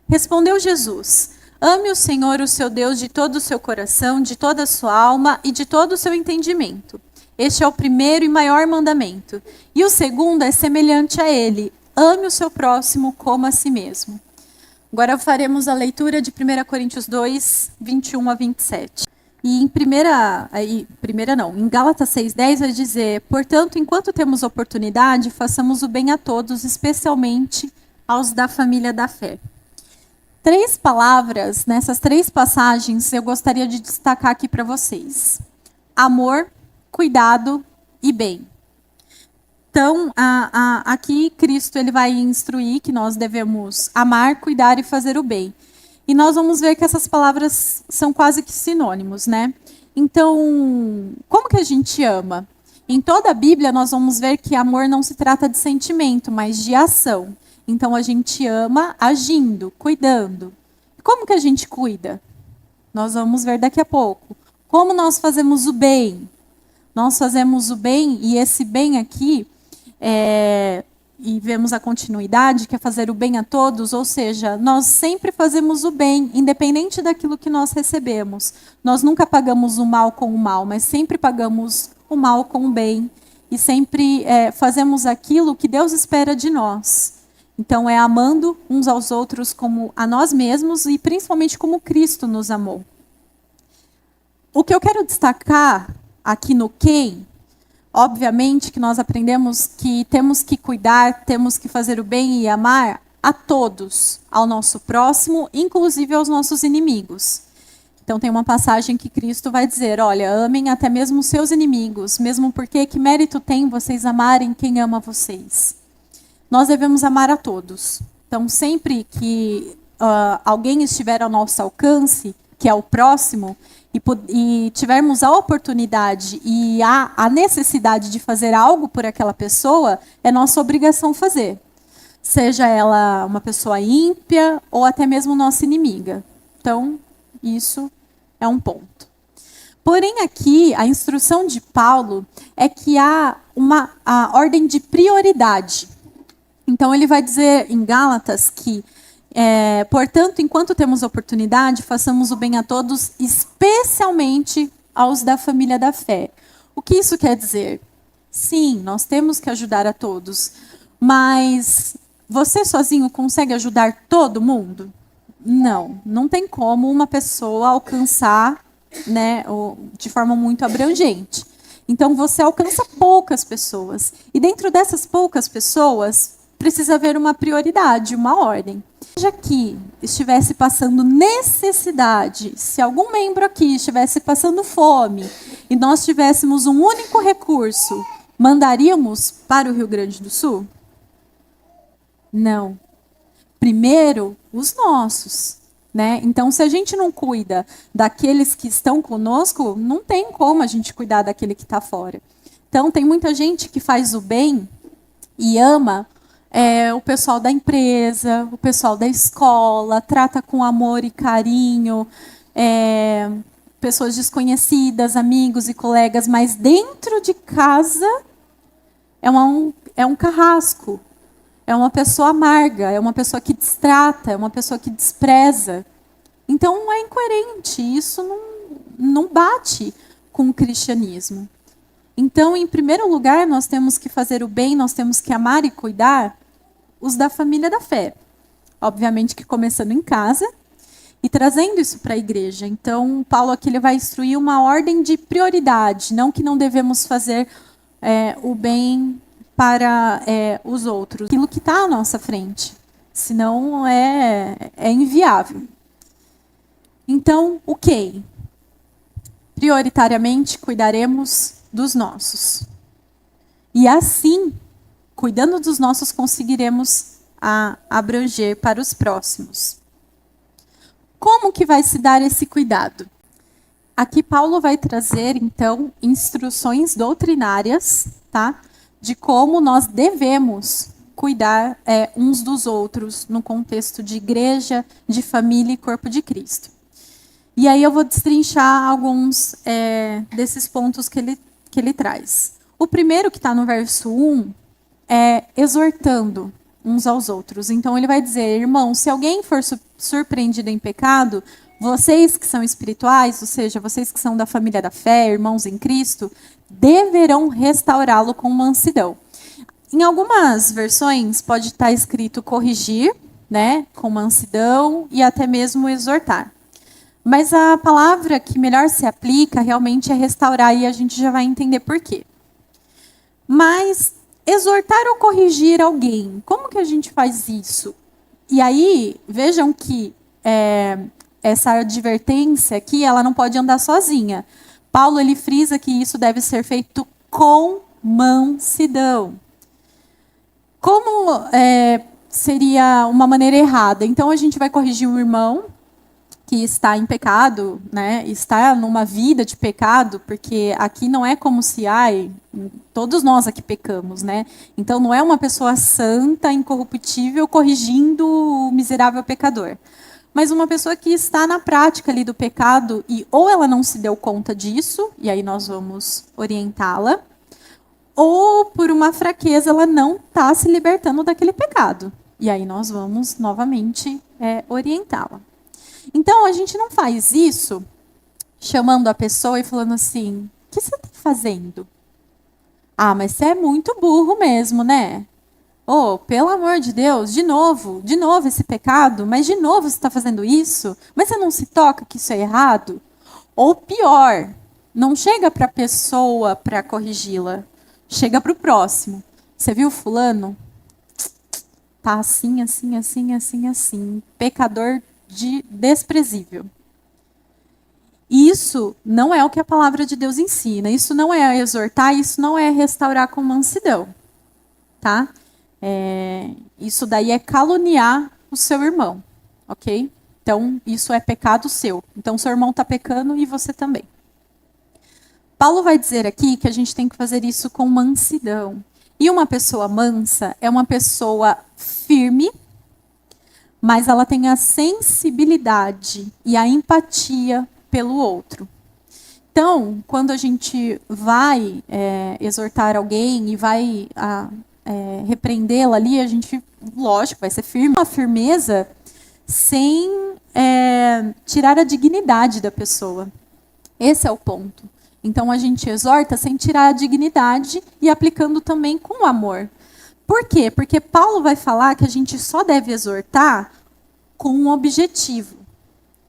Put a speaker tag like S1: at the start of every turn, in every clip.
S1: Respondeu Jesus: ame o Senhor, o seu Deus, de todo o seu coração, de toda a sua alma e de todo o seu entendimento. Este é o primeiro e maior mandamento. E o segundo é semelhante a ele: ame o seu próximo como a si mesmo. Agora faremos a leitura de 1 Coríntios 2, 21 a 27. E em Gálatas 6,10 vai dizer: portanto, enquanto temos oportunidade, façamos o bem a todos, especialmente aos da família da fé. 3 palavras nessas 3 passagens eu gostaria de destacar aqui para vocês: amor, cuidado e bem. Então, aqui Cristo ele vai instruir que nós devemos amar, cuidar e fazer o bem. E nós vamos ver que essas palavras são quase que sinônimos, né? Então, como que a gente ama? Em toda a Bíblia nós vamos ver que amor não se trata de sentimento, mas de ação. Então, a gente ama agindo, cuidando. Como que a gente cuida? Nós vamos ver daqui a pouco. Como nós fazemos o bem? Nós fazemos o bem, e esse bem aqui, e vemos a continuidade, que é fazer o bem a todos, ou seja, nós sempre fazemos o bem, independente daquilo que nós recebemos. Nós nunca pagamos o mal com o mal, mas sempre pagamos o mal com o bem. E sempre fazemos aquilo que Deus espera de nós. Então, é amando uns aos outros como a nós mesmos e principalmente como Cristo nos amou. O que eu quero destacar aqui no quem, obviamente que nós aprendemos que temos que cuidar, temos que fazer o bem e amar a todos, ao nosso próximo, inclusive aos nossos inimigos. Então tem uma passagem que Cristo vai dizer: olha, amem até mesmo os seus inimigos, mesmo porque que mérito tem vocês amarem quem ama vocês? Nós devemos amar a todos. Então sempre que alguém estiver ao nosso alcance, que é o próximo, e tivermos a oportunidade e a necessidade de fazer algo por aquela pessoa, é nossa obrigação fazer. Seja ela uma pessoa ímpia ou até mesmo nossa inimiga. Então, isso é um ponto. Porém, aqui, a instrução de Paulo é que há a ordem de prioridade. Então, ele vai dizer em Gálatas que portanto, enquanto temos oportunidade, façamos o bem a todos, especialmente aos da família da fé. O que isso quer dizer? Sim, nós temos que ajudar a todos, mas você sozinho consegue ajudar todo mundo? Não, não tem como uma pessoa alcançar, né, de forma muito abrangente. Então, você alcança poucas pessoas. E dentro dessas poucas pessoas, precisa haver uma prioridade, uma ordem. Seja que estivesse passando necessidade, se algum membro aqui estivesse passando fome e nós tivéssemos um único recurso, mandaríamos para o Rio Grande do Sul? Não. Primeiro, os nossos, né? Então, se a gente não cuida daqueles que estão conosco, não tem como a gente cuidar daquele que está fora. Então, tem muita gente que faz o bem e ama o pessoal da empresa, o pessoal da escola, trata com amor e carinho, pessoas desconhecidas, amigos e colegas, mas dentro de casa é um carrasco, é uma pessoa amarga, é uma pessoa que destrata, é uma pessoa que despreza. Então é incoerente, isso não bate com o cristianismo. Então, em primeiro lugar, nós temos que fazer o bem, nós temos que amar e cuidar os da família da fé. Obviamente que começando em casa e trazendo isso para a igreja. Então, Paulo aqui ele vai instruir uma ordem de prioridade, não que não devemos fazer o bem para os outros, aquilo que está à nossa frente, senão é inviável. Então, o quê? Prioritariamente cuidaremos dos nossos. E assim, cuidando dos nossos, conseguiremos abranger para os próximos. Como que vai se dar esse cuidado? Aqui Paulo vai trazer, então, instruções doutrinárias, tá? De como nós devemos cuidar uns dos outros no contexto de igreja, de família e corpo de Cristo. E aí eu vou destrinchar alguns desses pontos que ele traz. O primeiro, que está no verso 1, é exortando. uns aos outros. Então ele vai dizer, irmão, se alguém for surpreendido em pecado, vocês que são espirituais, ou seja, vocês que são da família da fé, irmãos em Cristo, deverão restaurá-lo com mansidão. Em algumas versões pode estar escrito corrigir, né, com mansidão e até mesmo exortar. Mas a palavra que melhor se aplica realmente é restaurar, e a gente já vai entender por quê. Mas exortar ou corrigir alguém, como que a gente faz isso? E aí, vejam que essa advertência aqui, ela não pode andar sozinha. Paulo, ele frisa que isso deve ser feito com mansidão. Como seria uma maneira errada? Então, a gente vai corrigir um irmão que está em pecado, né? Está numa vida de pecado, porque aqui não é como se, todos nós aqui pecamos, né? Então, não é uma pessoa santa, incorruptível, corrigindo o miserável pecador. Mas uma pessoa que está na prática ali do pecado e ou ela não se deu conta disso, e aí nós vamos orientá-la, ou por uma fraqueza ela não está se libertando daquele pecado. E aí nós vamos novamente orientá-la. Então a gente não faz isso chamando a pessoa e falando assim, o que você está fazendo? Ah, mas você é muito burro mesmo, né? Oh, pelo amor de Deus, de novo esse pecado, mas de novo você está fazendo isso? Mas você não se toca que isso é errado? Ou pior, não chega para a pessoa para corrigi-la, chega para o próximo. Você viu fulano? Tá assim, assim, assim, assim, assim. Pecador desprezível. Isso não é o que a palavra de Deus ensina. Isso não é exortar, isso não é restaurar com mansidão. Tá? Isso daí é caluniar o seu irmão. Ok? Então, isso é pecado seu. Então, seu irmão está pecando e você também. Paulo vai dizer aqui que a gente tem que fazer isso com mansidão. E uma pessoa mansa é uma pessoa firme, mas ela tem a sensibilidade e a empatia pelo outro. Então, quando a gente vai exortar alguém e vai repreendê-la ali, a gente, lógico, vai ser firme. Uma firmeza sem tirar a dignidade da pessoa. Esse é o ponto. Então, a gente exorta sem tirar a dignidade e aplicando também com amor. Por quê? Porque Paulo vai falar que a gente só deve exortar com um objetivo.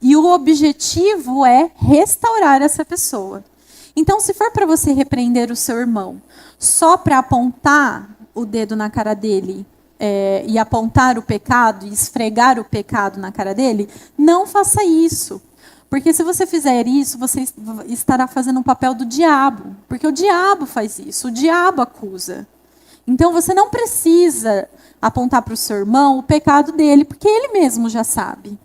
S1: E o objetivo é restaurar essa pessoa. Então, se for para você repreender o seu irmão só para apontar o dedo na cara dele e apontar o pecado, e esfregar o pecado na cara dele, não faça isso. Porque se você fizer isso, você estará fazendo o papel do diabo. Porque o diabo faz isso, o diabo acusa. Então, você não precisa apontar para o seu irmão o pecado dele, porque ele mesmo já sabe.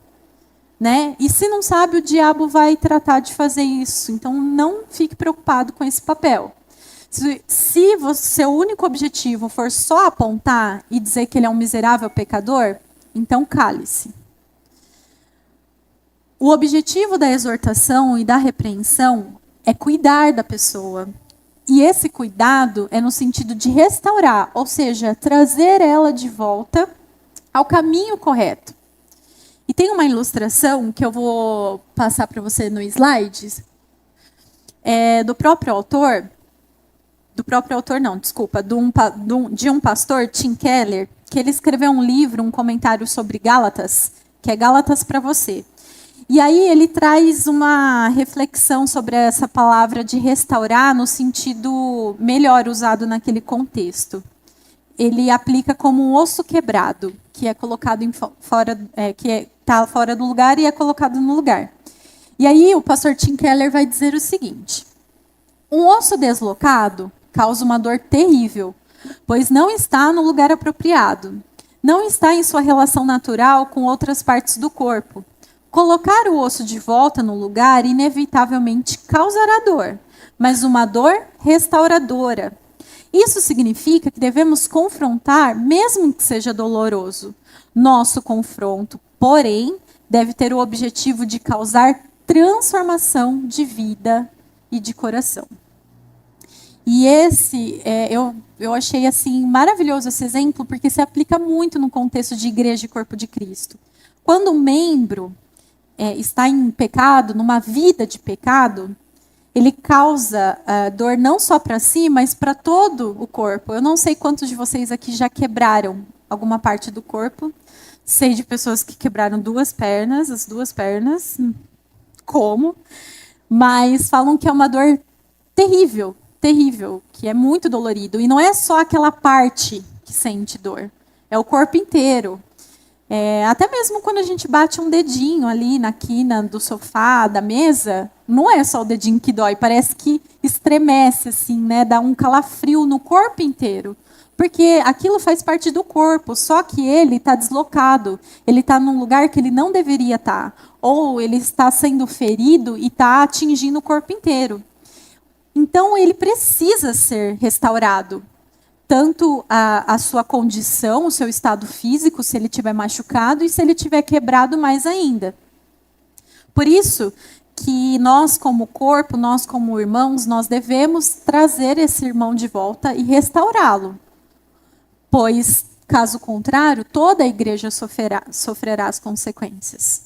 S1: Né? E se não sabe, o diabo vai tratar de fazer isso. Então, não fique preocupado com esse papel. Se seu único objetivo for só apontar e dizer que ele é um miserável pecador, então cale-se. O objetivo da exortação e da repreensão é cuidar da pessoa. E esse cuidado é no sentido de restaurar, ou seja, trazer ela de volta ao caminho correto. E tem uma ilustração que eu vou passar para você no slides, do próprio autor, de um pastor, Tim Keller, que ele escreveu um livro, um comentário sobre Gálatas, que é Gálatas para você. E aí ele traz uma reflexão sobre essa palavra de restaurar no sentido melhor usado naquele contexto. Ele aplica como um osso quebrado, que é colocado está fora do lugar e é colocado no lugar. E aí o pastor Tim Keller vai dizer o seguinte: um osso deslocado causa uma dor terrível, pois não está no lugar apropriado. Não está em sua relação natural com outras partes do corpo. Colocar o osso de volta no lugar inevitavelmente causará dor, mas uma dor restauradora. Isso significa que devemos confrontar, mesmo que seja doloroso. Nosso confronto, porém, deve ter o objetivo de causar transformação de vida e de coração. E eu achei assim maravilhoso esse exemplo, porque se aplica muito no contexto de igreja e corpo de Cristo. Quando um membro está em pecado, numa vida de pecado, ele causa dor não só para si, mas para todo o corpo. Eu não sei quantos de vocês aqui já quebraram alguma parte do corpo. Sei de pessoas que quebraram as duas pernas. Como? Mas falam que é uma dor terrível, terrível, que é muito dolorido. E não é só aquela parte que sente dor, é o corpo inteiro. Até mesmo quando a gente bate um dedinho ali na quina do sofá, da mesa, não é só o dedinho que dói, parece que estremece, assim, né? Dá um calafrio no corpo inteiro. Porque aquilo faz parte do corpo, só que ele está deslocado, ele está num lugar que ele não deveria estar. Ou ele está sendo ferido e está atingindo o corpo inteiro. Então ele precisa ser restaurado. Tanto a sua condição, o seu estado físico, se ele tiver machucado, e se ele tiver quebrado, mais ainda. Por isso que nós, como corpo, nós, como irmãos, nós devemos trazer esse irmão de volta e restaurá-lo. Pois, caso contrário, toda a igreja sofrerá as consequências.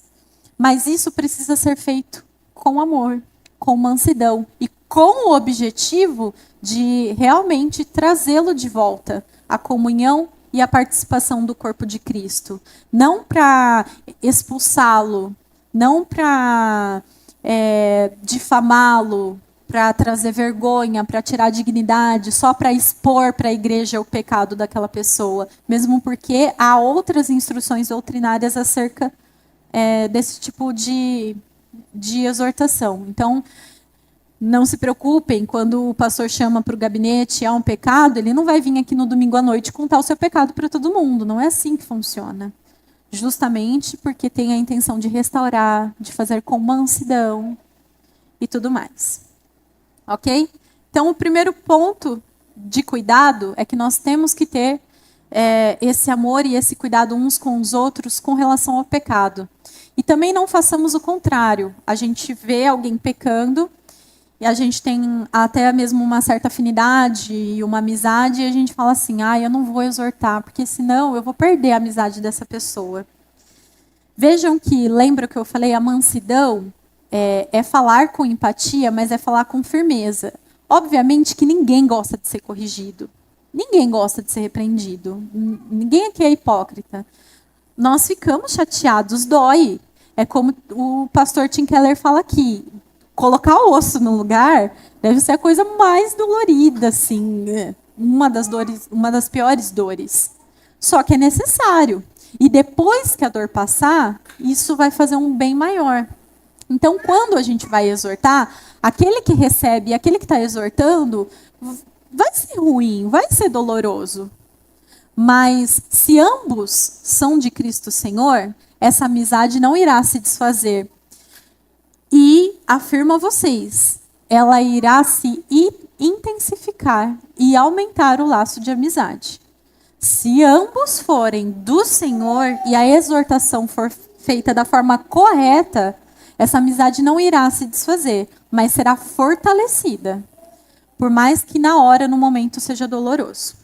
S1: Mas isso precisa ser feito com amor, com mansidão e com o objetivo de realmente trazê-lo de volta à comunhão e à participação do corpo de Cristo. Não para expulsá-lo, não para difamá-lo, para trazer vergonha, para tirar a dignidade, só para expor para a igreja o pecado daquela pessoa. Mesmo porque há outras instruções doutrinárias acerca desse tipo de exortação. Então, não se preocupem, quando o pastor chama para o gabinete, há um pecado, ele não vai vir aqui no domingo à noite contar o seu pecado para todo mundo. Não é assim que funciona. Justamente porque tem a intenção de restaurar, de fazer com mansidão e tudo mais. Ok? Então, o primeiro ponto de cuidado é que nós temos que ter esse amor e esse cuidado uns com os outros com relação ao pecado. E também não façamos o contrário. A gente vê alguém pecando e a gente tem até mesmo uma certa afinidade e uma amizade, e a gente fala assim, eu não vou exortar, porque senão eu vou perder a amizade dessa pessoa. Vejam que, lembra que eu falei, a mansidão é falar com empatia, mas é falar com firmeza. Obviamente que ninguém gosta de ser corrigido. Ninguém gosta de ser repreendido. Ninguém aqui é hipócrita. Nós ficamos chateados, dói. É como o pastor Tim Keller fala aqui, colocar o osso no lugar deve ser a coisa mais dolorida, assim, uma das piores dores. Só que é necessário. E depois que a dor passar, isso vai fazer um bem maior. Então, quando a gente vai exortar, aquele que recebe e aquele que está exortando, vai ser ruim, vai ser doloroso. Mas se ambos são de Cristo Senhor, essa amizade não irá se desfazer. E afirmo a vocês, ela irá se intensificar e aumentar o laço de amizade. Se ambos forem do Senhor e a exortação for feita da forma correta, essa amizade não irá se desfazer, mas será fortalecida. Por mais que na hora, no momento, seja doloroso.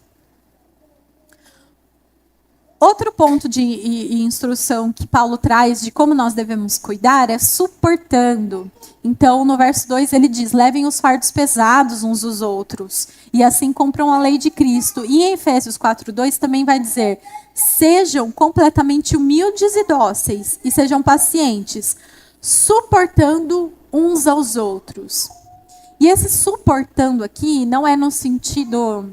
S1: Outro ponto de instrução que Paulo traz de como nós devemos cuidar é suportando. Então, no verso 2, ele diz, levem os fardos pesados uns dos outros, e assim cumpram a lei de Cristo. E em Efésios 4:2 também vai dizer, sejam completamente humildes e dóceis, e sejam pacientes, suportando uns aos outros. E esse suportando aqui não é no sentido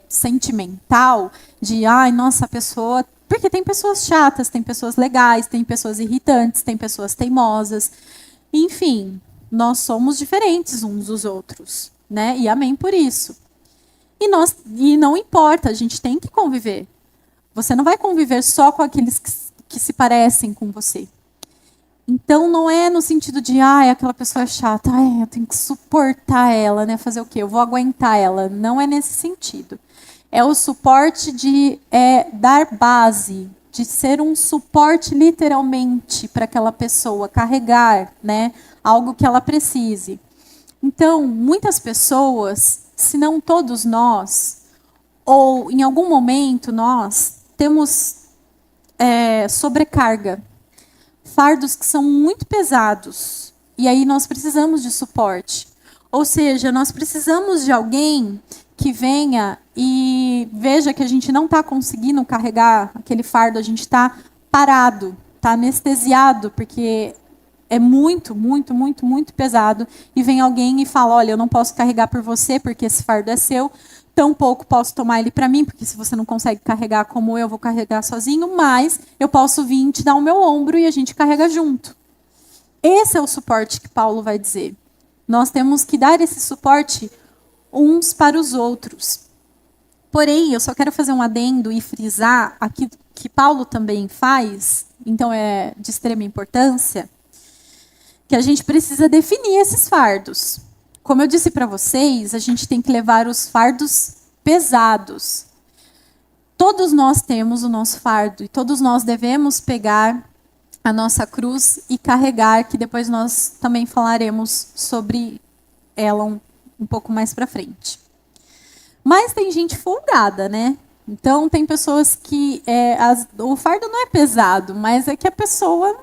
S1: sentimental, de, nossa, a pessoa... Porque tem pessoas chatas, tem pessoas legais, tem pessoas irritantes, tem pessoas teimosas. Enfim, nós somos diferentes uns dos outros, né? E amém por isso. E não importa, a gente tem que conviver. Você não vai conviver só com aqueles que se parecem com você. Então, não é no sentido de, aquela pessoa é chata, eu tenho que suportar ela, né? Fazer o quê? Eu vou aguentar ela. Não é nesse sentido. É o suporte de dar base, de ser um suporte literalmente para aquela pessoa, carregar, né? Algo que ela precise. Então, muitas pessoas, se não todos nós, ou em algum momento nós, temos sobrecarga, fardos que são muito pesados, e aí nós precisamos de suporte. Ou seja, nós precisamos de alguém que venha e veja que a gente não está conseguindo carregar aquele fardo, a gente está parado, está anestesiado, porque é muito, muito, muito, muito pesado, e vem alguém e fala, olha, eu não posso carregar por você, porque esse fardo é seu, tampouco posso tomar ele para mim, porque se você não consegue carregar como eu, vou carregar sozinho, mas eu posso vir te dar o meu ombro e a gente carrega junto. Esse é o suporte que Paulo vai dizer. Nós temos que dar esse suporte uns para os outros. Porém, eu só quero fazer um adendo e frisar aqui que Paulo também faz, então é de extrema importância, que a gente precisa definir esses fardos. Como eu disse para vocês, a gente tem que levar os fardos pesados. Todos nós temos o nosso fardo e todos nós devemos pegar a nossa cruz e carregar, que depois nós também falaremos sobre ela um pouco mais para frente. Mas tem gente folgada, né? Então tem pessoas que o fardo não é pesado, mas é que a pessoa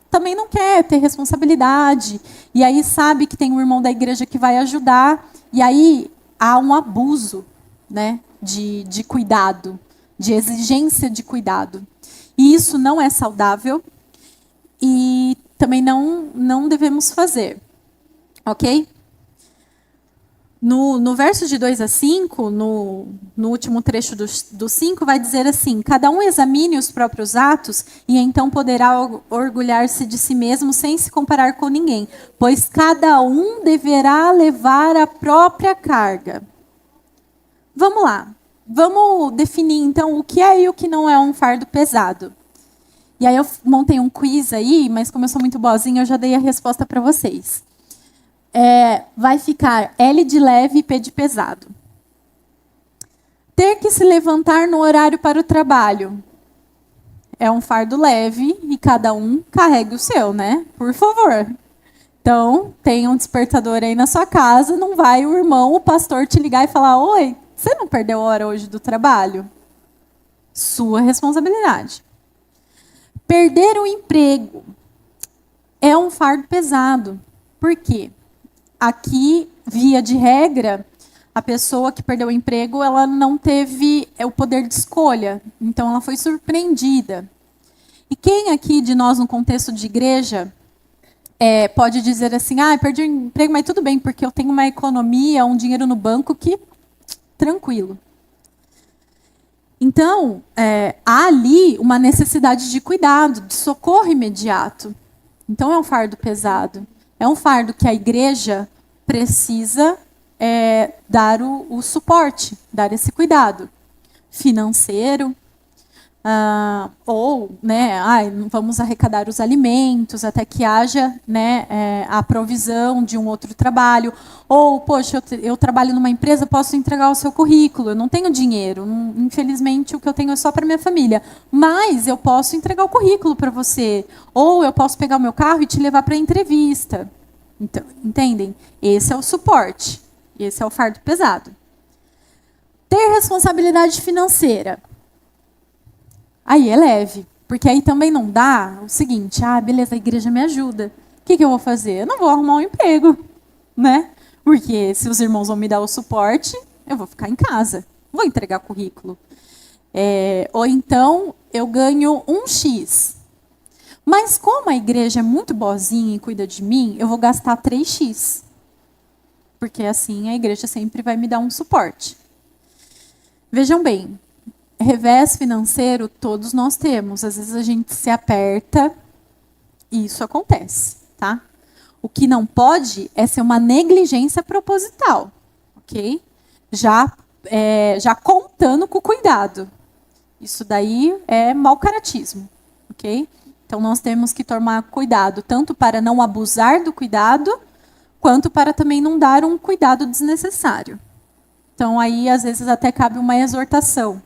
S1: também não quer ter responsabilidade, e aí sabe que tem um irmão da igreja que vai ajudar, e aí há um abuso, né, de cuidado, de exigência de cuidado. E isso não é saudável, e também não devemos fazer, ok? No verso de 2 a 5, no último trecho do 5, vai dizer assim: cada um examine os próprios atos e então poderá orgulhar-se de si mesmo sem se comparar com ninguém, pois cada um deverá levar a própria carga. Vamos lá. Vamos definir, então, o que é e o que não é um fardo pesado. E aí eu montei um quiz aí, mas como eu sou muito boazinha, eu já dei a resposta para vocês. Vai ficar L de leve e P de pesado. Ter que se levantar no horário para o trabalho é um fardo leve e cada um carregue o seu, né? Por favor. Então, tem um despertador aí na sua casa, não vai o irmão, o pastor te ligar e falar: oi, você não perdeu hora hoje do trabalho? Sua responsabilidade. Perder o emprego é um fardo pesado. Por quê? Aqui, via de regra, a pessoa que perdeu o emprego, ela não teve o poder de escolha. Então, ela foi surpreendida. E quem aqui de nós, no contexto de igreja, pode dizer assim, perdi o emprego, mas tudo bem, porque eu tenho uma economia, um dinheiro no banco que, tranquilo. Então, há ali uma necessidade de cuidado, de socorro imediato. Então, é um fardo pesado. É um fardo que a igreja precisa dar o suporte, dar esse cuidado financeiro, ou, né, vamos arrecadar os alimentos até que haja, né, a provisão de um outro trabalho. Ou, poxa, eu trabalho numa empresa, posso entregar o seu currículo, eu não tenho dinheiro, infelizmente o que eu tenho é só para minha família, mas eu posso entregar o currículo para você, ou eu posso pegar o meu carro e te levar para a entrevista. Então, entendem? Esse é o suporte, esse é o fardo pesado. Ter responsabilidade financeira. Aí é leve, porque aí também não dá o seguinte: beleza, a igreja me ajuda. O que eu vou fazer? Eu não vou arrumar um emprego, né? Porque se os irmãos vão me dar o suporte, eu vou ficar em casa, vou entregar currículo. Ou então, eu ganho um X. Mas como a igreja é muito boazinha e cuida de mim, eu vou gastar 3x. Porque assim a igreja sempre vai me dar um suporte. Vejam bem, revés financeiro todos nós temos. Às vezes a gente se aperta e isso acontece, tá? O que não pode é ser uma negligência proposital, ok? Já contando com cuidado. Isso daí é mau caratismo, ok? Então, nós temos que tomar cuidado, tanto para não abusar do cuidado, quanto para também não dar um cuidado desnecessário. Então, aí, às vezes, até cabe uma exortação.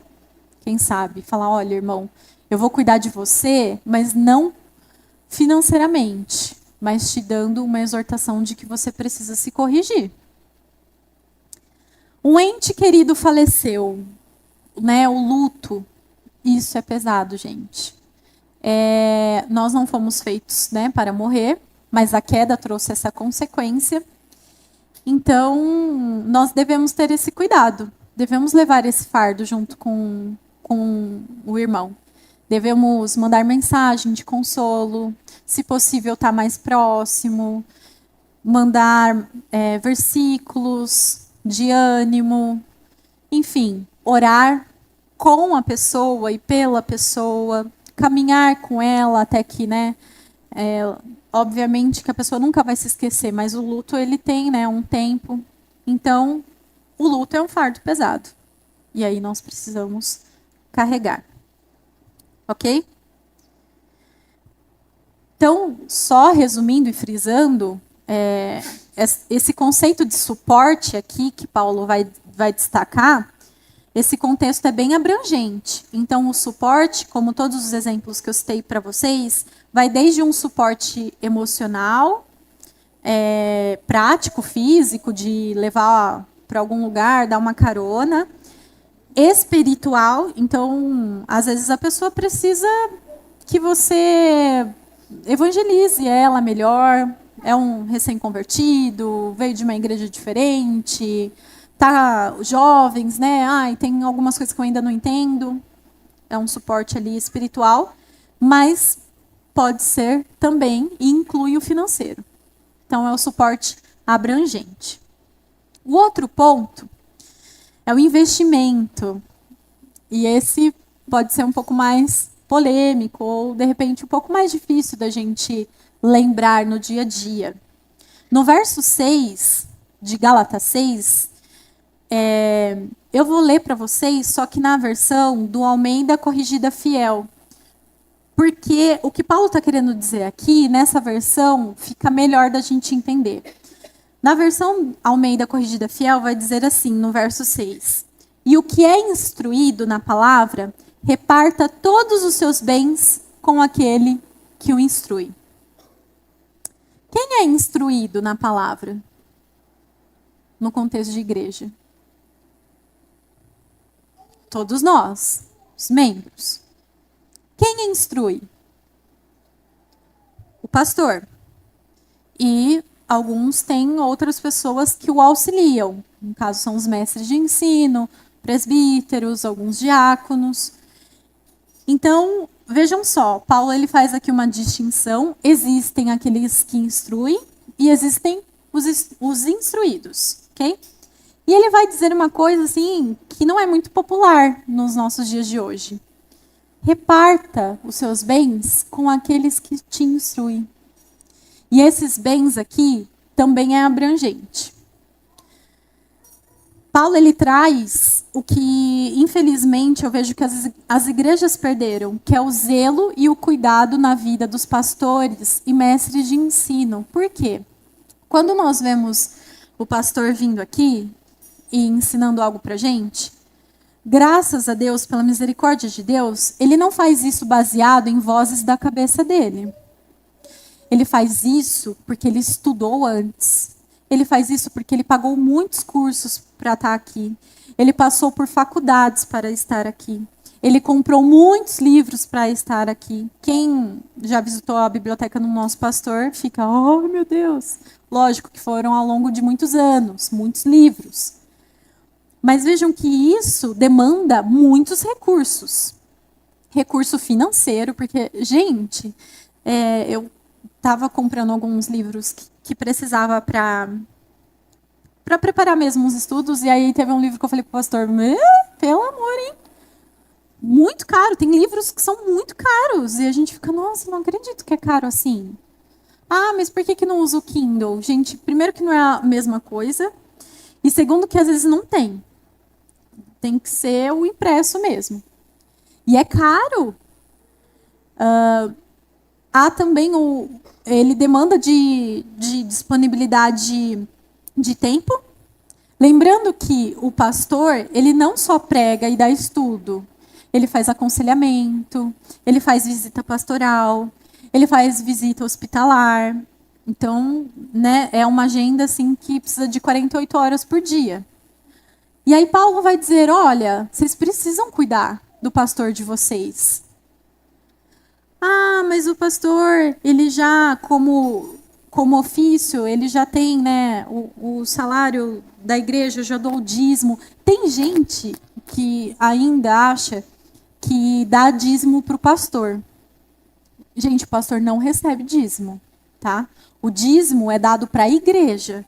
S1: Quem sabe? Falar, olha, irmão, eu vou cuidar de você, mas não financeiramente. mas te dando uma exortação de que você precisa se corrigir. Um ente querido faleceu, né? O luto, isso é pesado, gente. Nós não fomos feitos, né, para morrer, mas a queda trouxe essa consequência. Então, nós devemos ter esse cuidado. Devemos levar esse fardo junto com o irmão. Devemos mandar mensagem de consolo, se possível, estar mais próximo, mandar versículos de ânimo, enfim, orar com a pessoa e pela pessoa, caminhar com ela até que, né, obviamente que a pessoa nunca vai se esquecer, mas o luto ele tem, né, um tempo. Então, o luto é um fardo pesado. E aí nós precisamos carregar. Ok? Então, só resumindo e frisando, esse conceito de suporte aqui que Paulo vai destacar, esse contexto é bem abrangente. Então, o suporte, como todos os exemplos que eu citei para vocês, vai desde um suporte emocional, prático, físico, de levar para algum lugar, dar uma carona, espiritual. Então, às vezes a pessoa precisa que você evangelize ela melhor. É um recém-convertido, veio de uma igreja diferente, tá jovens, né? Ai, tem algumas coisas que eu ainda não entendo. É um suporte ali espiritual, mas pode ser também e inclui o financeiro. Então é o suporte abrangente. O outro ponto é o investimento. E esse pode ser um pouco mais polêmico ou, de repente, um pouco mais difícil da gente lembrar no dia a dia. No verso 6 de Gálatas 6, eu vou ler para vocês, só que na versão do Almeida Corrigida Fiel. Porque o que Paulo está querendo dizer aqui, nessa versão, fica melhor da gente entender. Na versão Almeida Corrigida Fiel, vai dizer assim, no verso 6. E o que é instruído na palavra, reparta todos os seus bens com aquele que o instrui. Quem é instruído na palavra? No contexto de igreja? Todos nós, os membros. Quem instrui? O pastor. E alguns têm outras pessoas que o auxiliam. No caso, são os mestres de ensino, presbíteros, alguns diáconos. Então, vejam só, Paulo ele faz aqui uma distinção. Existem aqueles que instruem e existem os instruídos, ok? E ele vai dizer uma coisa assim que não é muito popular nos nossos dias de hoje. Reparta os seus bens com aqueles que te instruem. E esses bens aqui também é abrangente. Paulo ele traz o que, infelizmente, eu vejo que as igrejas perderam, que é o zelo e o cuidado na vida dos pastores e mestres de ensino. Por quê? Quando nós vemos o pastor vindo aqui e ensinando algo para a gente, graças a Deus, pela misericórdia de Deus, ele não faz isso baseado em vozes da cabeça dele. Ele faz isso porque ele estudou antes. Ele faz isso porque ele pagou muitos cursos para estar aqui. Ele passou por faculdades para estar aqui. Ele comprou muitos livros para estar aqui. Quem já visitou a biblioteca do nosso pastor fica, oh meu Deus. Lógico que foram ao longo de muitos anos, muitos livros. Mas vejam que isso demanda muitos recursos. Recurso financeiro, porque, gente, eu estava comprando alguns livros que precisava para preparar mesmo os estudos, e aí teve um livro que eu falei para o pastor, pelo amor, hein? Muito caro, tem livros que são muito caros, e a gente fica, nossa, não acredito que é caro assim. Ah, mas por que não usa o Kindle? Gente, primeiro que não é a mesma coisa, e segundo que às vezes não tem. Tem que ser o impresso mesmo. E é caro. Há também ele demanda de disponibilidade de tempo. Lembrando que o pastor, ele não só prega e dá estudo. Ele faz aconselhamento, ele faz visita pastoral, ele faz visita hospitalar. Então, né, é uma agenda assim que precisa de 48 horas por dia. E aí Paulo vai dizer, olha, vocês precisam cuidar do pastor de vocês. Ah, mas o pastor, ele já, como ofício, ele já tem, né, o salário da igreja, já dou o dízimo. Tem gente que ainda acha que dá dízimo para o pastor. Gente, o pastor não recebe dízimo, tá? O dízimo é dado para a igreja.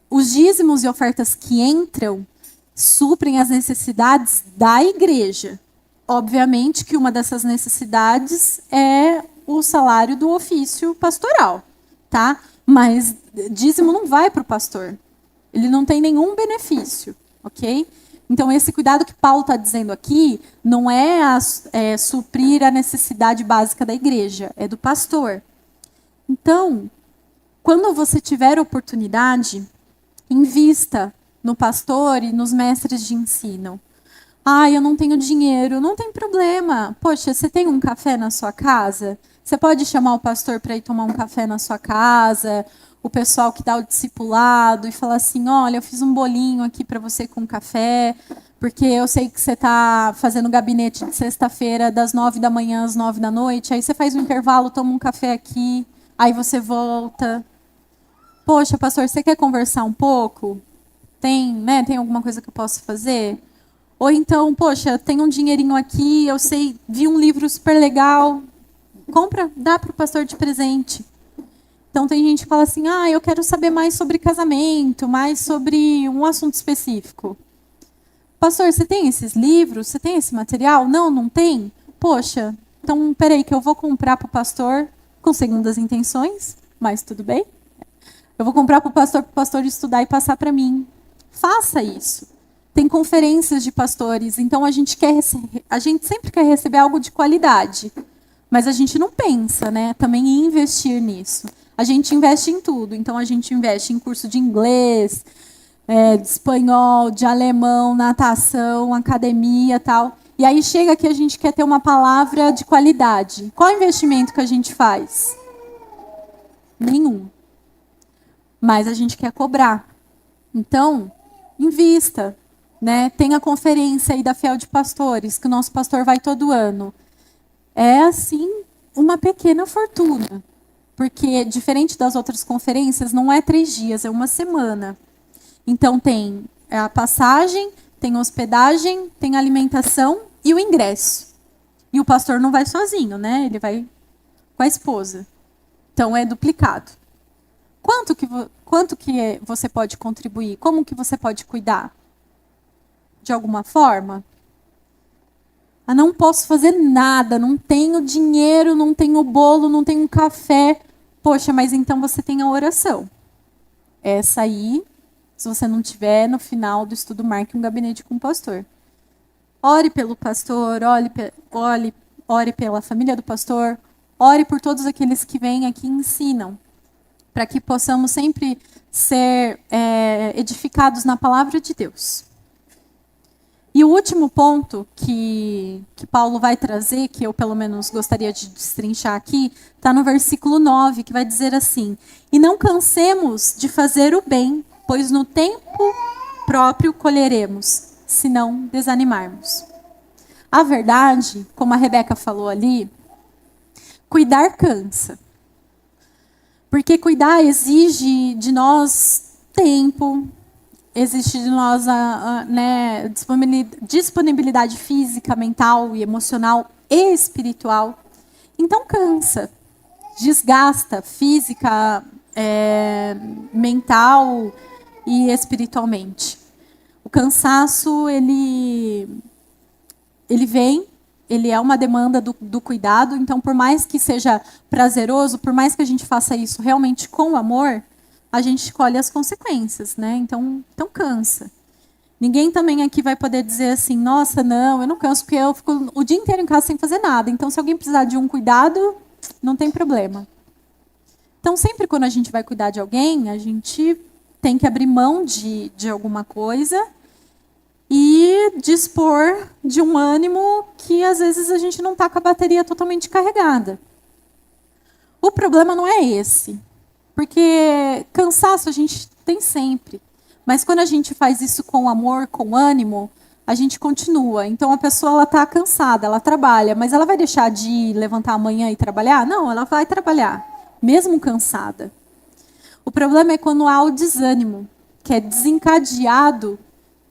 S1: Os dízimos e ofertas que entram suprem as necessidades da igreja. Obviamente que uma dessas necessidades é o salário do ofício pastoral, tá? Mas dízimo não vai para o pastor. Ele não tem nenhum benefício, ok? Então, esse cuidado que Paulo está dizendo aqui não é suprir a necessidade básica da igreja, é do pastor. Então, quando você tiver oportunidade, invista no pastor e nos mestres de ensino. Ah, eu não tenho dinheiro. Não tem problema. Poxa, você tem um café na sua casa? Você pode chamar o pastor para ir tomar um café na sua casa, o pessoal que dá o discipulado e falar assim, olha, eu fiz um bolinho aqui para você com café, porque eu sei que você está fazendo gabinete de sexta-feira das 9 da manhã às 9 da noite, aí você faz um intervalo, toma um café aqui, aí você volta. Poxa, pastor, você quer conversar um pouco? Tem alguma coisa que eu possa fazer? Ou então, poxa, tem um dinheirinho aqui, eu sei, vi um livro super legal, compra, dá para o pastor de presente. Então tem gente que fala assim, ah, eu quero saber mais sobre casamento, mais sobre um assunto específico. Pastor, você tem esses livros? Você tem esse material? Não, não tem? Poxa, então peraí que eu vou comprar para o pastor com segundas intenções, mas tudo bem. Eu vou comprar para o pastor estudar e passar para mim. Faça isso. Tem conferências de pastores, então a gente sempre quer receber algo de qualidade, mas a gente não pensa, né, também em investir nisso. A gente investe em tudo, então a gente investe em curso de inglês, de espanhol, de alemão, natação, academia, tal. E aí chega que a gente quer ter uma palavra de qualidade. Qual investimento que a gente faz? Nenhum. Mas a gente quer cobrar. Então, invista. Né? Tem a conferência aí da Fiel de Pastores, que o nosso pastor vai todo ano. É, assim, uma pequena fortuna. Porque, diferente das outras conferências, não é 3 dias, é uma semana. Então, tem a passagem, tem hospedagem, tem alimentação e o ingresso. E o pastor não vai sozinho, né? Ele vai com a esposa. Então, é duplicado. Quanto que você pode contribuir? Como que você pode cuidar? De alguma forma? Ah, não posso fazer nada, não tenho dinheiro, não tenho bolo, não tenho café. Poxa, mas então você tem a oração. Essa aí, se você não tiver, no final do estudo, marque um gabinete com o pastor. Ore pelo pastor, ore pela família do pastor, ore por todos aqueles que vêm aqui e ensinam, para que possamos sempre ser edificados na palavra de Deus. E o último ponto que Paulo vai trazer, que eu pelo menos gostaria de destrinchar aqui, está no versículo 9, que vai dizer assim: e não cansemos de fazer o bem, pois no tempo próprio colheremos, se não desanimarmos. A verdade, como a Rebeca falou ali, cuidar cansa. Porque cuidar exige de nós tempo, existe de nós né, disponibilidade física, mental e emocional e espiritual. Então cansa, desgasta física, mental e espiritualmente. O cansaço, ele vem, ele é uma demanda do cuidado, então por mais que seja prazeroso, por mais que a gente faça isso realmente com amor, a gente colhe as consequências, né? Então cansa. Ninguém também aqui vai poder dizer assim, nossa, não, eu não canso porque eu fico o dia inteiro em casa sem fazer nada. Então, se alguém precisar de um cuidado, não tem problema. Então, sempre quando a gente vai cuidar de alguém, a gente tem que abrir mão de alguma coisa e dispor de um ânimo que, às vezes, a gente não está com a bateria totalmente carregada. O problema não é esse. Porque cansaço a gente tem sempre. Mas quando a gente faz isso com amor, com ânimo, a gente continua. Então a pessoa ela está cansada, ela trabalha, mas ela vai deixar de levantar amanhã e trabalhar? Não, ela vai trabalhar, mesmo cansada. O problema é quando há o desânimo, que é desencadeado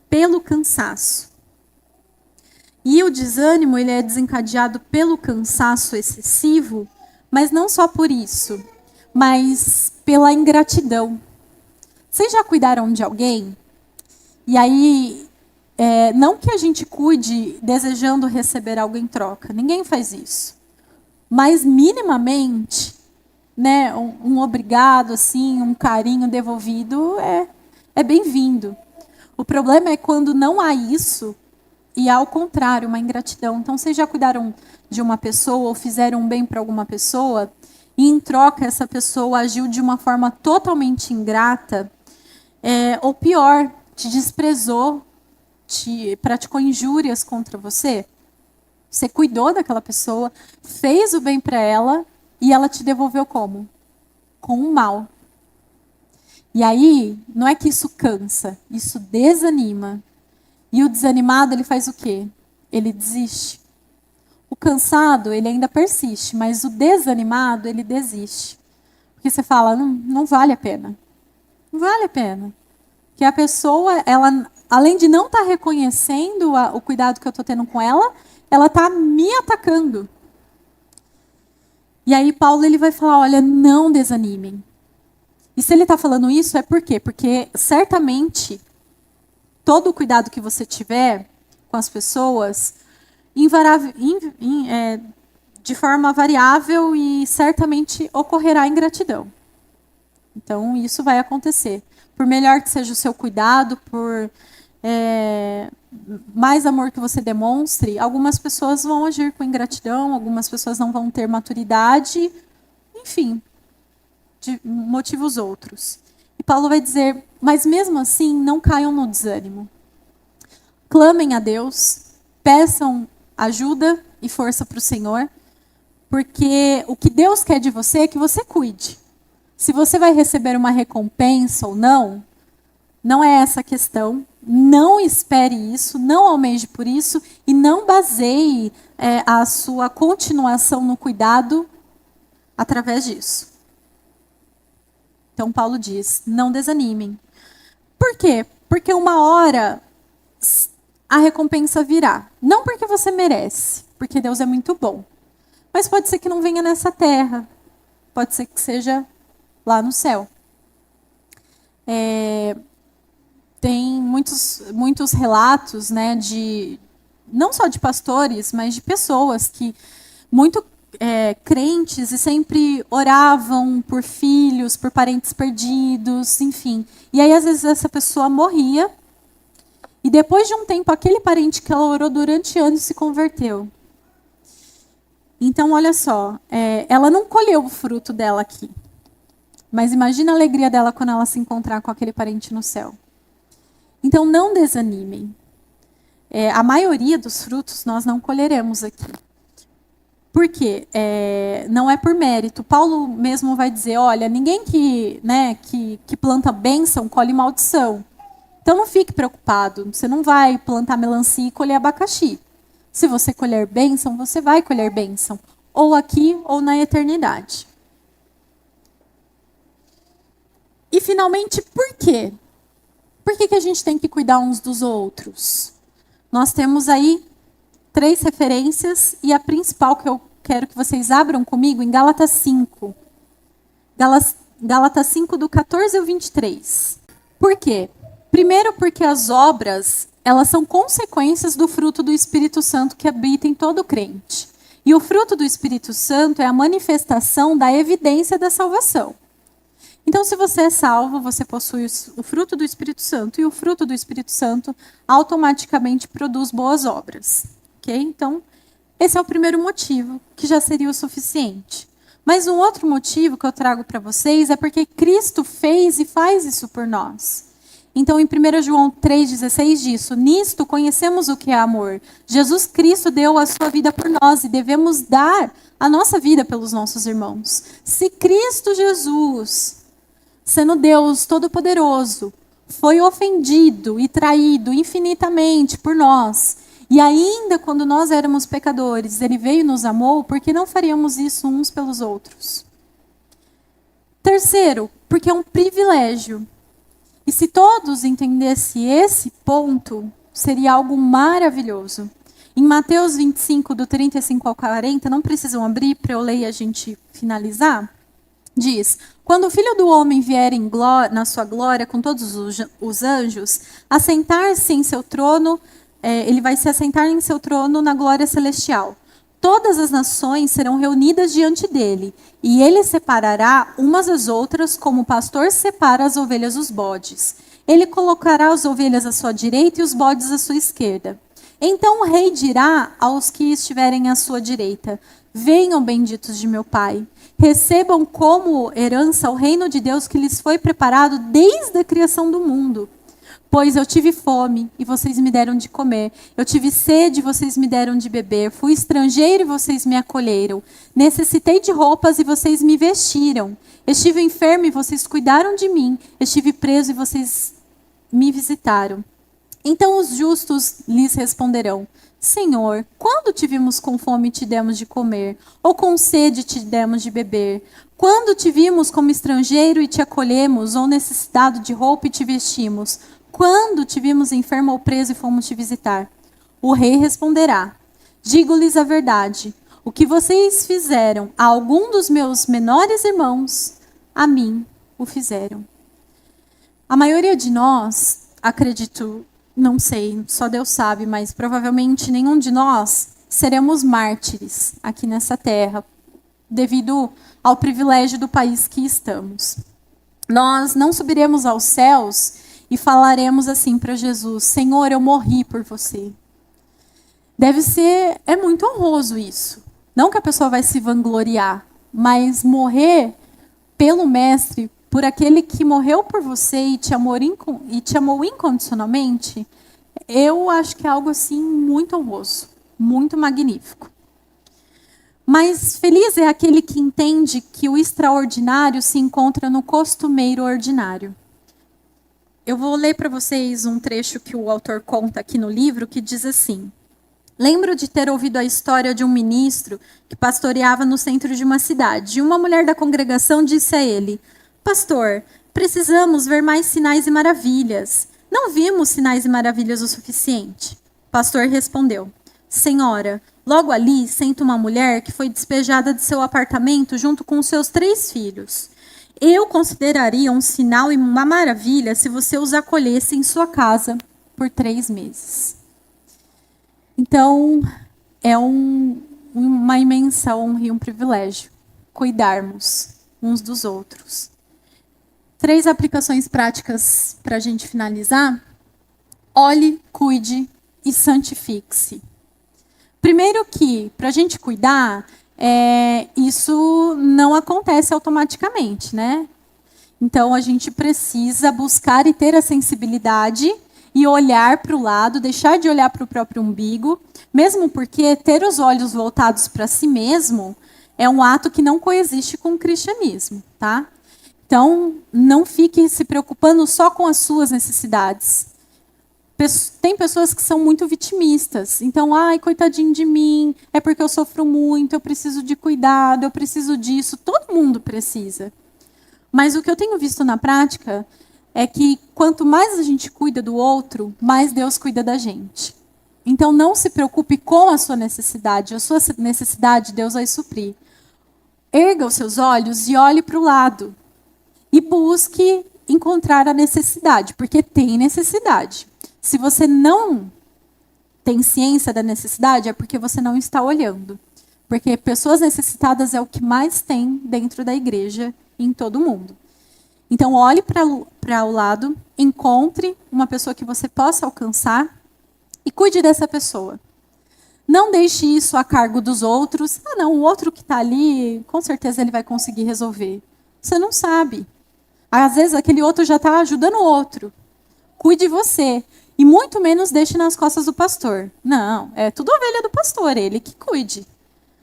S1: pelo cansaço. E o desânimo ele é desencadeado pelo cansaço excessivo, mas não só por isso, mas pela ingratidão. Vocês já cuidaram de alguém? E aí, não que a gente cuide desejando receber algo em troca, ninguém faz isso. Mas minimamente, né, um obrigado, assim, um carinho devolvido é bem-vindo. O problema é quando não há isso e ao contrário, uma ingratidão. Então, vocês já cuidaram de uma pessoa ou fizeram um bem para alguma pessoa e em troca essa pessoa agiu de uma forma totalmente ingrata, ou pior, te desprezou, praticou injúrias contra você? Você cuidou daquela pessoa, fez o bem para ela e ela te devolveu como? Com o mal. E aí, não é que isso cansa, isso desanima. E o desanimado, ele faz o quê? Ele desiste. O cansado, ele ainda persiste, mas o desanimado, ele desiste. Porque você fala, não vale a pena. Não vale a pena. Porque a pessoa, ela, além de não estar reconhecendo o cuidado que eu estou tendo com ela está me atacando. E aí Paulo ele vai falar, olha, não desanimem. E se ele está falando isso, é por quê? Porque certamente todo o cuidado que você tiver com as pessoas, de forma variável e certamente ocorrerá ingratidão. Então, isso vai acontecer. Por melhor que seja o seu cuidado, por mais amor que você demonstre, algumas pessoas vão agir com ingratidão, algumas pessoas não vão ter maturidade, enfim, de motivos outros. E Paulo vai dizer, mas mesmo assim, não caiam no desânimo. Clamem a Deus, peçam ajuda e força para o Senhor, porque o que Deus quer de você é que você cuide. Se você vai receber uma recompensa ou não, não é essa a questão. Não espere isso, não almeje por isso e não baseie a sua continuação no cuidado através disso. Então Paulo diz, não desanimem. Por quê? Porque uma hora a recompensa virá. Não porque você merece, porque Deus é muito bom. Mas pode ser que não venha nessa terra. Pode ser que seja lá no céu. Tem muitos relatos, né, não só de pastores, mas de pessoas que muito crentes e sempre oravam por filhos, por parentes perdidos, enfim. E aí, às vezes, essa pessoa morria e depois de um tempo, aquele parente que ela orou durante anos se converteu. Então, olha só, ela não colheu o fruto dela aqui. Mas imagina a alegria dela quando ela se encontrar com aquele parente no céu. Então, não desanimem. A maioria dos frutos nós não colheremos aqui. Por quê? Não é por mérito. Paulo mesmo vai dizer, olha, ninguém que planta bênção colhe maldição. Então não fique preocupado. Você não vai plantar melancia e colher abacaxi. Se você colher bênção, você vai colher bênção. Ou aqui ou na eternidade. E finalmente, por quê? Por que a gente tem que cuidar uns dos outros? Nós temos aí 3 referências e a principal que eu quero que vocês abram comigo em Gálatas 5. Gálatas 5, do 14 ao 23. Por quê? Primeiro porque as obras, elas são consequências do fruto do Espírito Santo que habita em todo crente. E o fruto do Espírito Santo é a manifestação da evidência da salvação. Então, se você é salvo, você possui o fruto do Espírito Santo, e o fruto do Espírito Santo automaticamente produz boas obras. Ok? Então, esse é o primeiro motivo, que já seria o suficiente. Mas um outro motivo que eu trago para vocês é porque Cristo fez e faz isso por nós. Então, em 1 João 3,16 diz, nisto conhecemos o que é amor. Jesus Cristo deu a sua vida por nós e devemos dar a nossa vida pelos nossos irmãos. Se Cristo Jesus sendo Deus Todo-Poderoso, foi ofendido e traído infinitamente por nós. E ainda quando nós éramos pecadores, ele veio e nos amou, por que não faríamos isso uns pelos outros? Terceiro, porque é um privilégio. E se todos entendessem esse ponto, seria algo maravilhoso. Em Mateus 25, do 35 ao 40, não precisam abrir para eu ler e a gente finalizar, diz: quando o Filho do Homem vier na sua glória com todos os anjos, assentar-se em seu trono, ele vai se assentar em seu trono na glória celestial. Todas as nações serão reunidas diante dele, e ele separará umas das outras, como o pastor separa as ovelhas dos bodes. Ele colocará as ovelhas à sua direita e os bodes à sua esquerda. Então o rei dirá aos que estiverem à sua direita: venham, benditos de meu Pai, recebam como herança o reino de Deus que lhes foi preparado desde a criação do mundo. Pois eu tive fome e vocês me deram de comer. Eu tive sede e vocês me deram de beber. Fui estrangeiro e vocês me acolheram. Necessitei de roupas e vocês me vestiram. Estive enfermo e vocês cuidaram de mim. Estive preso e vocês me visitaram. Então os justos lhes responderão: Senhor, quando te vimos com fome e te demos de comer? Ou com sede e te demos de beber? Quando te vimos como estrangeiro e te acolhemos? Ou necessitado de roupa e te vestimos? Quando te vimos enfermo ou preso e fomos te visitar? O rei responderá: digo-lhes a verdade. O que vocês fizeram a algum dos meus menores irmãos, a mim o fizeram. A maioria de nós, acredito, não sei, só Deus sabe, mas provavelmente nenhum de nós seremos mártires aqui nessa terra, devido ao privilégio do país que estamos. Nós não subiremos aos céus e falaremos assim para Jesus: Senhor, eu morri por você. É muito honroso isso. Não que a pessoa vai se vangloriar, mas morrer pelo Mestre, por aquele que morreu por você e te amou incondicionalmente, eu acho que é algo assim muito honroso, muito magnífico. Mas feliz é aquele que entende que o extraordinário se encontra no costumeiro ordinário. Eu vou ler para vocês um trecho que o autor conta aqui no livro, que diz assim: lembro de ter ouvido a história de um ministro que pastoreava no centro de uma cidade. E uma mulher da congregação disse a ele: Pastor, precisamos ver mais sinais e maravilhas. Não vimos sinais e maravilhas o suficiente. O pastor respondeu: Senhora, logo ali senta uma mulher que foi despejada de seu apartamento junto com seus 3 filhos. Eu consideraria um sinal e uma maravilha se você os acolhesse em sua casa por 3 meses. Então, é uma imensa honra e um privilégio cuidarmos uns dos outros. 3 aplicações práticas para a gente finalizar. Olhe, cuide e santifique-se. Primeiro que, para a gente cuidar, isso não acontece automaticamente, né? Então, a gente precisa buscar e ter a sensibilidade e olhar para o lado, deixar de olhar para o próprio umbigo, mesmo porque ter os olhos voltados para si mesmo é um ato que não coexiste com o cristianismo, tá? Então, não fique se preocupando só com as suas necessidades. Tem pessoas que são muito vitimistas. Então, ai, coitadinho de mim, é porque eu sofro muito, eu preciso de cuidado, eu preciso disso. Todo mundo precisa. Mas o que eu tenho visto na prática é que quanto mais a gente cuida do outro, mais Deus cuida da gente. Então, não se preocupe com a sua necessidade. A sua necessidade, Deus vai suprir. Erga os seus olhos e olhe para o lado. E busque encontrar a necessidade, porque tem necessidade. Se você não tem ciência da necessidade, é porque você não está olhando. Porque pessoas necessitadas é o que mais tem dentro da igreja e em todo o mundo. Então, olhe para o lado, encontre uma pessoa que você possa alcançar e cuide dessa pessoa. Não deixe isso a cargo dos outros. Ah, não, o outro que está ali, com certeza ele vai conseguir resolver. Você não sabe. Às vezes, aquele outro já está ajudando o outro. Cuide você. E muito menos deixe nas costas do pastor. Não, é tudo ovelha do pastor, ele que cuide.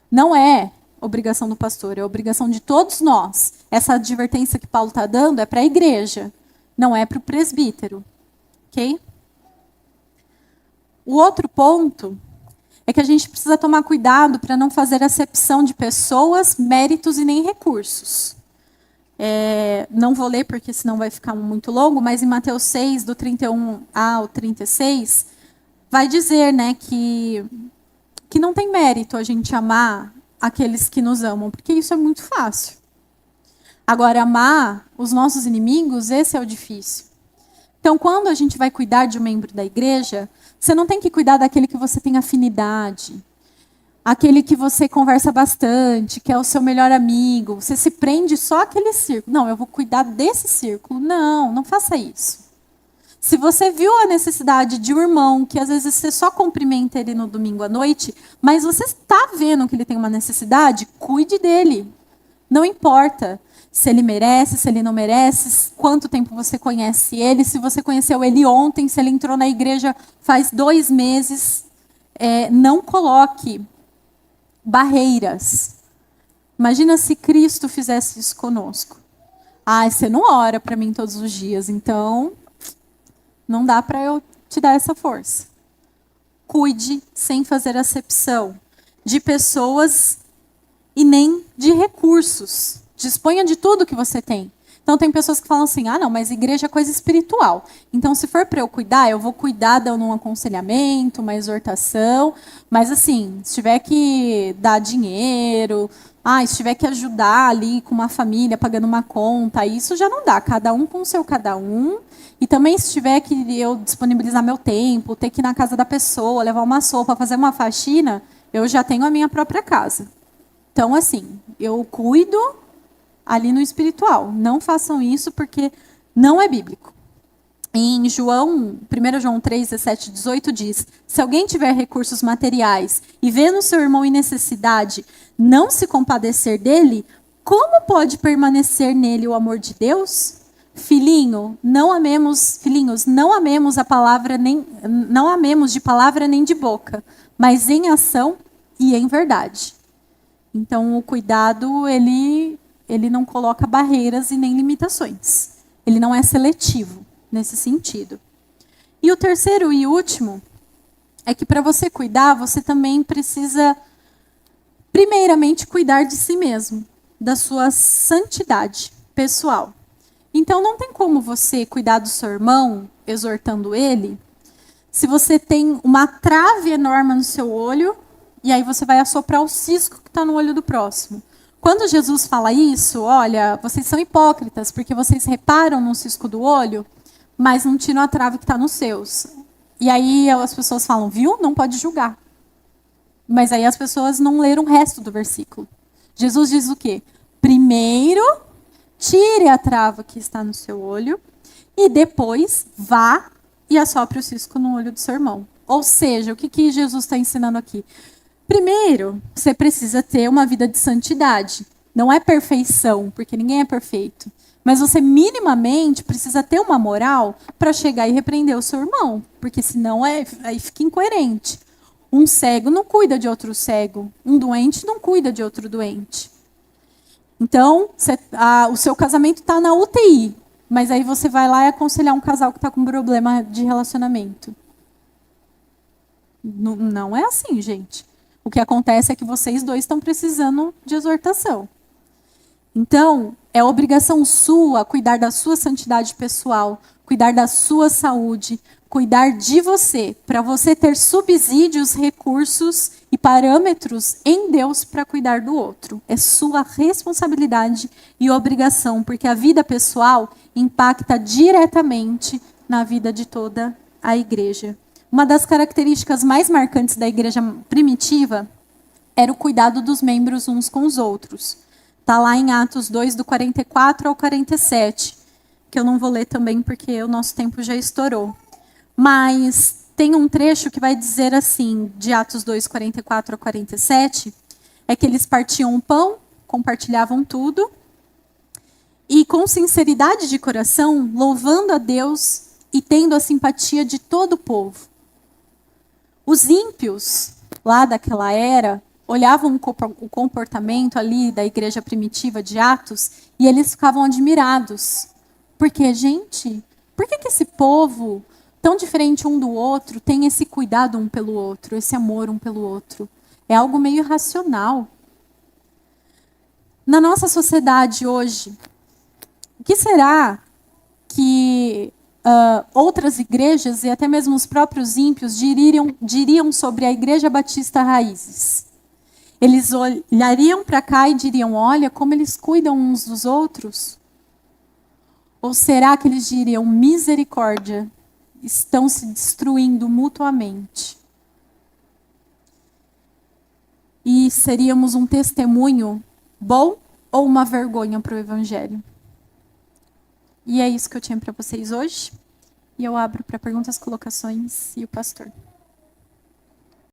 S1: Não é. obrigação do pastor, é obrigação de todos nós. Essa advertência que Paulo está dando é para a igreja, não é para o presbítero. Ok? O outro ponto é que a gente precisa tomar cuidado para não fazer acepção de pessoas, méritos e nem recursos. Não vou ler porque senão vai ficar muito longo, mas em Mateus 6, do 31 ao 36, vai dizer, né, que não tem mérito a gente amar aqueles que nos amam, porque isso é muito fácil. Agora, amar os nossos inimigos, esse é o difícil. Então, quando a gente vai cuidar de um membro da igreja, você não tem que cuidar daquele que você tem afinidade, aquele que você conversa bastante, que é o seu melhor amigo. Você se prende só àquele círculo. Não, eu vou cuidar desse círculo. Não, não faça isso. Se você viu a necessidade de um irmão, que às vezes você só cumprimenta ele no domingo à noite, mas você está vendo que ele tem uma necessidade, cuide dele. Não importa se ele merece, se ele não merece, quanto tempo você conhece ele, se você conheceu ele ontem, se ele entrou na igreja faz 2 meses. Não coloque barreiras. Imagina se Cristo fizesse isso conosco. Você não ora para mim todos os dias, então não dá para eu te dar essa força. Cuide sem fazer acepção de pessoas e nem de recursos. Disponha de tudo que você tem. Então tem pessoas que falam assim, não, mas igreja é coisa espiritual. Então se for para eu cuidar, eu vou cuidar dando um aconselhamento, uma exortação, mas assim, se tiver que dar dinheiro, se tiver que ajudar ali com uma família, pagando uma conta, isso já não dá. Cada um com o seu cada um. E também se tiver que eu disponibilizar meu tempo, ter que ir na casa da pessoa, levar uma sopa, fazer uma faxina, eu já tenho a minha própria casa. Então assim, eu cuido ali no espiritual. Não façam isso porque não é bíblico. Em 1 João 3, 17, 18 diz, se alguém tiver recursos materiais e vendo seu irmão em necessidade, não se compadecer dele, como pode permanecer nele o amor de Deus? Filhinhos, não amemos a palavra não amemos de palavra nem de boca, mas em ação e em verdade. Então o cuidado, ele não coloca barreiras e nem limitações. Ele não é seletivo nesse sentido. E o terceiro e último é que para você cuidar, você também precisa, primeiramente, cuidar de si mesmo, da sua santidade pessoal. Então não tem como você cuidar do seu irmão, exortando ele, se você tem uma trave enorme no seu olho, e aí você vai assoprar o cisco que está no olho do próximo. Quando Jesus fala isso, olha, vocês são hipócritas, porque vocês reparam no cisco do olho, mas não tiram a trave que está nos seus. E aí as pessoas falam, viu? Não pode julgar. Mas aí as pessoas não leram o resto do versículo. Jesus diz o quê? Primeiro, tire a trava que está no seu olho, e depois vá e assopre o cisco no olho do seu irmão. Ou seja, o que Jesus está ensinando aqui? Primeiro, você precisa ter uma vida de santidade. Não é perfeição, porque ninguém é perfeito. Mas você minimamente precisa ter uma moral para chegar e repreender o seu irmão. Porque senão aí fica incoerente. Um cego não cuida de outro cego. Um doente não cuida de outro doente. Então, o seu casamento está na UTI. Mas aí você vai lá e aconselhar um casal que está com problema de relacionamento. Não é assim, gente. O que acontece é que vocês dois estão precisando de exortação. Então, é obrigação sua cuidar da sua santidade pessoal, cuidar da sua saúde, cuidar de você, para você ter subsídios, recursos e parâmetros em Deus para cuidar do outro. É sua responsabilidade e obrigação, porque a vida pessoal impacta diretamente na vida de toda a igreja. Uma das características mais marcantes da igreja primitiva era o cuidado dos membros uns com os outros. Está lá em Atos 2, do 44 ao 47, que eu não vou ler também porque o nosso tempo já estourou. Mas tem um trecho que vai dizer assim, de Atos 2, 44 ao 47, é que eles partiam o pão, compartilhavam tudo, e com sinceridade de coração, louvando a Deus e tendo a simpatia de todo o povo. Os ímpios, lá daquela era, olhavam o comportamento ali da igreja primitiva de Atos e eles ficavam admirados. Porque, gente, por que esse povo, tão diferente um do outro, tem esse cuidado um pelo outro, esse amor um pelo outro? É algo meio irracional. Na nossa sociedade hoje, o que será que outras igrejas e até mesmo os próprios ímpios diriam sobre a Igreja Batista Raízes? Eles olhariam para cá e diriam: olha como eles cuidam uns dos outros? Ou será que eles diriam: misericórdia, estão se destruindo mutuamente? E seríamos um testemunho bom ou uma vergonha para o Evangelho? E é isso que eu tinha para vocês hoje. E eu abro para perguntas, colocações e o pastor.